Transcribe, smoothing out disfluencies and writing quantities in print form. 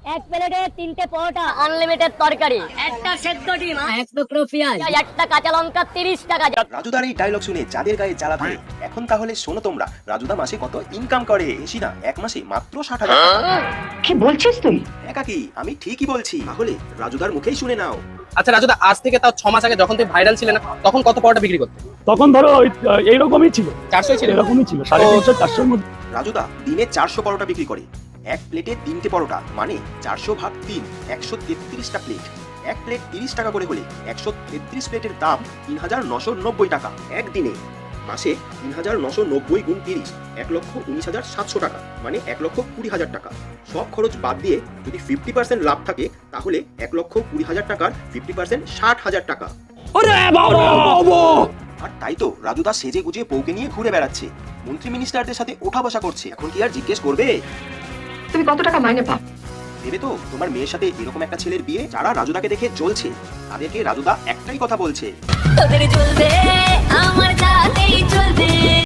এক প্লেটে 3টে পরোটা, আনলিমিটেড তরকারি, একটা সেদ্ধ ডিম, এক টুকরো পেঁয়াজ, একটা কাঁচা লঙ্কা 30 টাকা। রাজুদার এই ডায়লগ শুনে যাদের গায়ে জ্বালা ধরে, এখন তাহলে শোনো তোমরা রাজুদা মাসে কত ইনকাম করে। বেশি না, এক মাসে মাত্র 60,000 টাকা। কি বলছিস তুই? হ্যাঁ কাকি, আমি ঠিকই বলছি। তাহলে রাজুদার মুখেই শুনে নাও। আচ্ছা রাজুদা, আজ থেকে তাও 6 মাস আগে যখন তুমি ভাইরাল ছিলে না, তখন কত পরোটা বিক্রি করতে? তখন ধরো এইরকমই ছিল, 400 ছিল। এরকমই ছিল, 350 400-র মধ্যে। রাজুদা দিনে 400 পরোটা বিক্রি করে। এক প্লেটে 3টে পরোটা মানে 400 ভাগ 3, 133টা প্লেট। এক প্লেট 30 টাকা করে হলে 133 প্লেটের দাম 3,990 টাকা একদিনে। মাসে 3,990 গুণ 30, 1,19,700 টাকা মানে 1,20,000 টাকা। সব খরচ বাদ দিয়ে যদি 50% লাভ থাকে, তাহলে 1,20,000 টাকার 50% 60,000 টাকা। আর তাই তো রাজুদা সেজে গুজে বউকে নিয়ে ঘুরে বেড়াচ্ছে, মন্ত্রী মিনিস্টারদের সাথে ওঠা বসা করছে। এখন কি আর জিজ্ঞেস করবে? তুমি কত টাকা মাইনে পাও? ভেবে তো তোমার মেয়ের সাথে এরকম একটা ছেলের বিয়ে। যারা রাজুদাকে দেখে জ্বলছে, তাদেরকে রাজুদা একটাই কথা বলছে, তোদের জ্বলবে